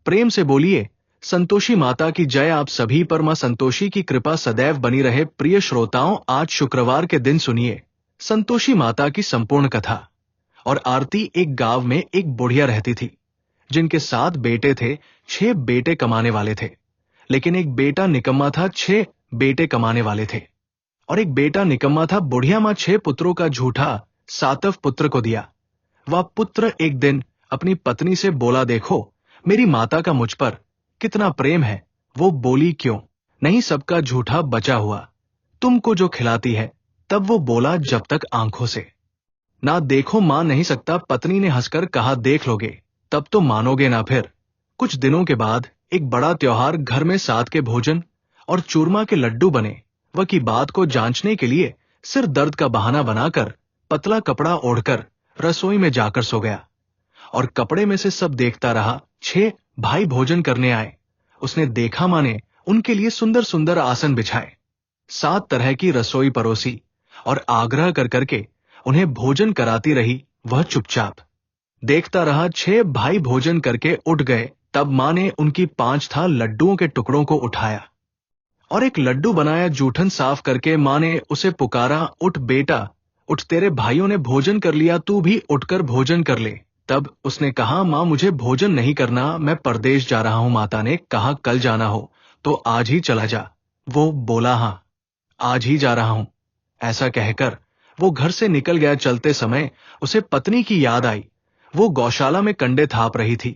प्रेम से बोलिए, संतोषी माता की जय। आप सभी पर मां संतोषी की कृपा सदैव बनी रहे। प्रिय श्रोताओं, आज शुक्रवार के दिन सुनिए संतोषी माता की संपूर्ण कथा और आरती। एक गांव में एक बुढ़िया रहती थी, जिनके 7 बेटे थे। 6 बेटे कमाने वाले थे, लेकिन एक बेटा निकम्मा था। 6 बेटे कमाने वाले थे और एक बेटा निकम्मा था। बुढ़िया मां 6 पुत्रों का झूठा 7वां पुत्र को दिया। वह पुत्र एक दिन अपनी पत्नी से बोला, देखो मेरी माता का मुझ पर कितना प्रेम है। वो बोली, क्यों नहीं, सबका झूठा बचा हुआ तुमको जो खिलाती है। तब वो बोला, जब तक आंखों से ना देखो मान नहीं सकता। पत्नी ने हंसकर कहा, देख लोगे तब तो मानोगे ना। फिर कुछ दिनों के बाद एक बड़ा त्योहार, घर में 7 के भोजन और चूरमा के लड्डू बने। वह की बात को जांचने के लिए सिर दर्द का बहाना बनाकर पतला कपड़ा ओढ़कर रसोई में जाकर सो गया और कपड़े में से सब देखता रहा। 6 भाई भोजन करने आए। उसने देखा मां ने उनके लिए सुंदर सुंदर आसन बिछाए, 7 तरह की रसोई परोसी और आग्रह कर करके उन्हें भोजन कराती रही। वह चुपचाप देखता रहा। 6 भाई भोजन करके उठ गए। तब मां ने उनकी 5 था लड्डुओं के टुकड़ों को उठाया और एक लड्डू बनाया। जूठन साफ करके मां ने उसे पुकारा, उठ बेटा उठ, तेरे भाइयों ने भोजन कर लिया, तू भी उठकर भोजन कर ले। तब उसने कहा, मां मुझे भोजन नहीं करना, मैं परदेश जा रहा हूं। माता ने कहा, कल जाना हो तो आज ही चला जा। वो बोला, हां आज ही जा रहा हूं। ऐसा कहकर वो घर से निकल गया। चलते समय उसे पत्नी की याद आई। वो गौशाला में कंडे थाप रही थी।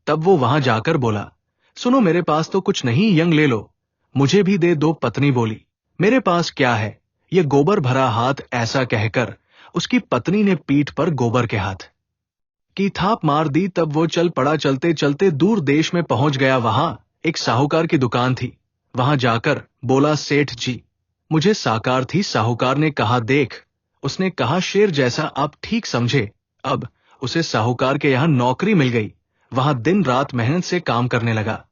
तब वो वहां जाकर बोला, सुनो मेरे पास तो कुछ नहीं, यंग ले लो, मुझे भी दे दो। पत्नी बोली, मेरे पास क्या है, ये गोबर भरा हाथ। ऐसा कहकर उसकी पत्नी ने पीठ पर गोबर के हाथ की थाप मार दी। तब वो चल पड़ा। चलते चलते दूर देश में पहुंच गया। वहां एक साहूकार की दुकान थी। वहां जाकर बोला, सेठ जी मुझे साकार थी। साहूकार ने कहा, देख। उसने कहा, शेर जैसा आप ठीक समझे। अब उसे साहूकार के यहां नौकरी मिल गई। वहां दिन रात मेहनत से काम करने लगा।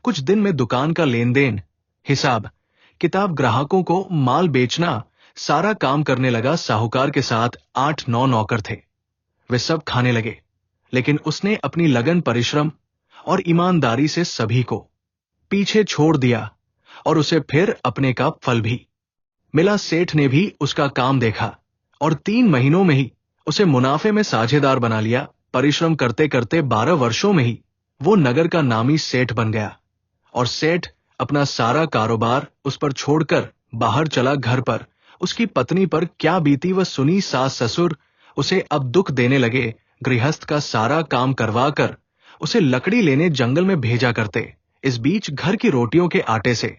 कुछ दिन में दुकान का लेन देन, हिसाब किताब, ग्राहकों को माल बेचना, सारा काम करने लगा। साहूकार के साथ 8-9 नौकर थे। वे सब खाने लगे, लेकिन उसने अपनी लगन, परिश्रम और ईमानदारी से सभी को पीछे छोड़ दिया और उसे फिर अपने का फल भी मिला। सेठ ने भी उसका काम देखा और 3 महीनों में ही उसे मुनाफे में साझेदार बना लिया। परिश्रम करते करते 12 वर्षों में ही वो नगर का नामी सेठ बन गया और सेठ अपना सारा कारोबार उस पर छोड़कर बाहर चला। घर पर उसकी पत्नी पर क्या बीती वह सुनी। सास ससुर उसे अब दुख देने लगे। गृहस्थ का सारा काम करवा कर उसे लकड़ी लेने जंगल में भेजा करते। इस बीच घर की रोटियों के आटे से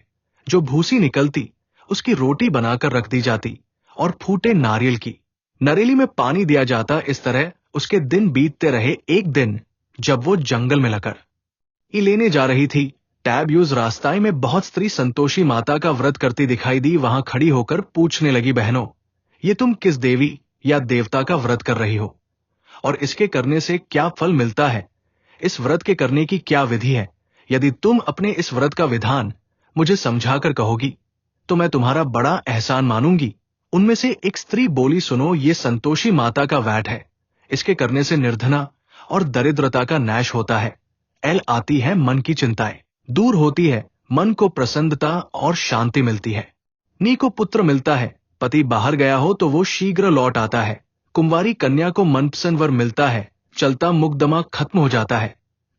जो भूसी निकलती, उसकी रोटी बनाकर रख दी जाती और फूटे नारियल की नरेली में पानी दिया जाता। इस तरह उसके दिन बीतते रहे। एक दिन जब वो जंगल में लकर लेने जा रही थी, टैब रास्ताई में बहुत स्त्री संतोषी माता का व्रत करती दिखाई दी। वहां खड़ी होकर पूछने लगी, बहनों ये तुम किस देवी या देवता का व्रत कर रही हो और इसके करने से क्या फल मिलता है? इस व्रत के करने की क्या विधि है? यदि तुम अपने इस व्रत का विधान मुझे समझाकर कहोगी तो मैं तुम्हारा बड़ा एहसान मानूंगी। उनमें से एक स्त्री बोली, सुनो ये संतोषी माता का व्रत है। इसके करने से निर्धना और दरिद्रता का नाश होता है। एल आती है, मन की चिंताएं दूर होती है, मन को प्रसन्नता और शांति मिलती है। नी को पुत्र मिलता है। पति बाहर गया हो तो वो शीघ्र लौट आता है। कुंवारी कन्या को मनपसंद वर मिलता है। चलता मुकदमा खत्म हो जाता है।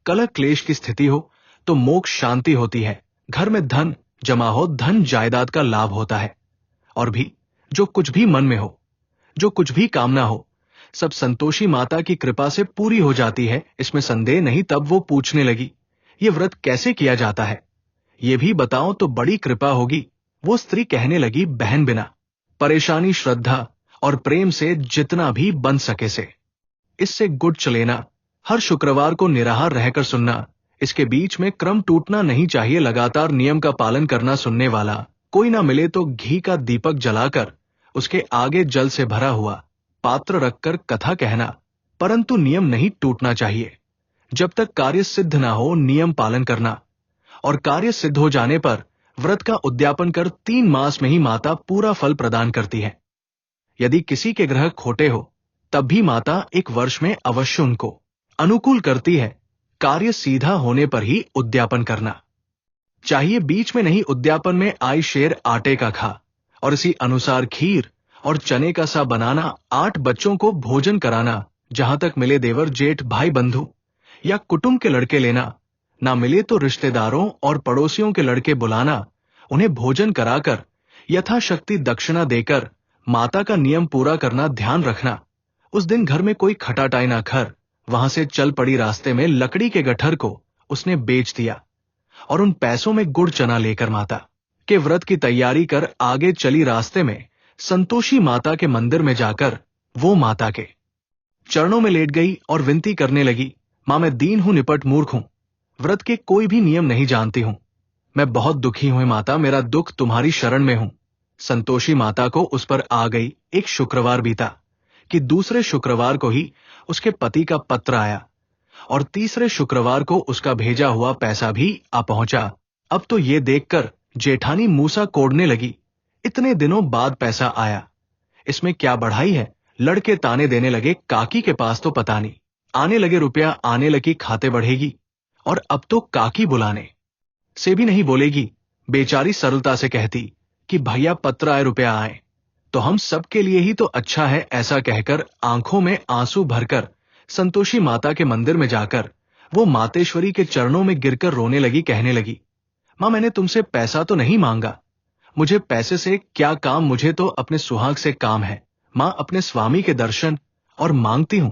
कलह क्लेश की स्थिति हो तो मोक्ष शांति होती है। घर में धन जमा हो, धन जायदाद का लाभ होता है। और भी जो कुछ भी मन में हो, जो कुछ भी कामना हो, सब संतोषी माता की कृपा से पूरी हो जाती है, इसमें संदेह नहीं। तब वो पूछने लगी, ये व्रत कैसे किया जाता है, ये भी बताओ तो बड़ी कृपा होगी। वो स्त्री कहने लगी, बहन बिना परेशानी, श्रद्धा और प्रेम से जितना भी बन सके से इससे गुड़ चलेना, हर शुक्रवार को निराहार रहकर सुनना, इसके बीच में क्रम टूटना नहीं चाहिए। लगातार नियम का पालन करना। सुनने वाला कोई ना मिले तो घी का दीपक जलाकर उसके आगे जल से भरा हुआ पात्र रखकर कथा कहना, परंतु नियम नहीं टूटना चाहिए। जब तक कार्य सिद्ध ना हो नियम पालन करना, और कार्य सिद्ध हो जाने पर व्रत का उद्यापन कर 3 मास में ही माता पूरा फल प्रदान करती है। यदि किसी के ग्रह खोटे हो तब भी माता 1 वर्ष में अवश्य उनको अनुकूल करती है। कार्य सीधा होने पर ही उद्यापन करना चाहिए। बीच में नहीं, उद्यापन में आई शेर आटे का खा, और इसी अनुसार खीर और चने का सा बनाना, 8 बच्चों को भोजन कराना, जहां तक मिले देवर जेठ भाई बंधु या कुटुंब के लड़के लेना, ना मिले तो रिश्तेदारों और पड़ोसियों के लड़के बुलाना, उन्हें भोजन कराकर यथाशक्ति दक्षिणा देकर माता का नियम पूरा करना ध्यान रखना। उस दिन घर में कोई खटाटाई ना कर, वहां से चल पड़ी रास्ते में लकड़ी के गट्ठर को उसने बेच दिया और उन पैसों में गुड़ चना लेकर माता के व्रत की तैयारी कर आगे चली। रास्ते में संतोषी माता के मंदिर में जाकर वो माता के चरणों में लेट गई और विनती करने लगी, मां मैं दीन हूं, निपट मूर्ख हूं, व्रत के कोई भी नियम नहीं जानती हूं, मैं बहुत दुखी हूं माता, मेरा दुख तुम्हारी शरण में हूं। संतोषी माता को उस पर आ गई। एक शुक्रवार बीता कि दूसरे शुक्रवार को ही उसके पति का पत्र आया और तीसरे शुक्रवार को उसका भेजा हुआ पैसा भी आ पहुंचा। अब तो ये देखकर जेठानी मूसा कोड़ने लगी, इतने दिनों बाद पैसा आया, इसमें क्या बढ़ाई है। लड़के ताने देने लगे, काकी के पास तो पता नहीं, आने लगे रुपया, आने लगी खाते बढ़ेगी, और अब तो काकी बुलाने से भी नहीं बोलेगी। बेचारी सरलता से कहती कि भैया पत्र आए, रुपया आए तो हम सबके लिए ही तो अच्छा है। ऐसा कहकर आंखों में आंसू भरकर संतोषी माता के मंदिर में जाकर वो मातेश्वरी के चरणों में गिरकर रोने लगी, कहने लगी, मां मैंने तुमसे पैसा तो नहीं मांगा, मुझे पैसे से क्या काम, मुझे तो अपने सुहाग से काम है। मां अपने स्वामी के दर्शन और मांगती हूं।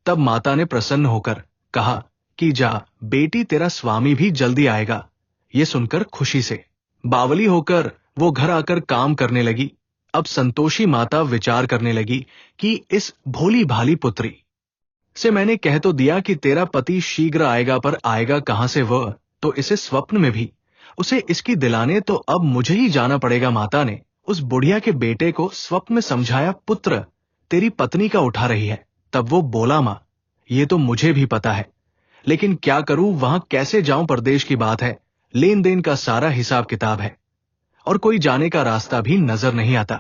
तब माता ने प्रसन्न होकर कहा कि जा बेटी, तेरा स्वामी भी जल्दी आएगा। ये सुनकर खुशी से बावली होकर वो घर आकर काम करने लगी। अब संतोषी माता विचार करने लगी कि इस भोली भाली पुत्री से मैंने कह तो दिया कि तेरा पति शीघ्र आएगा, पर आएगा कहां से वह, तो इसे स्वप्न में भी उसे इसकी दिलाने तो अब मुझे ही जाना पड़ेगा। माता ने उस बुढ़िया के बेटे को स्वप्न में समझाया, पुत्र तेरी पत्नी का उठा रही है। तब वो बोला, मां ये तो मुझे भी पता है, लेकिन क्या करूं, वहां कैसे जाऊं, परदेश की बात है, लेन देन का सारा हिसाब किताब है और कोई जाने का रास्ता भी नजर नहीं आता।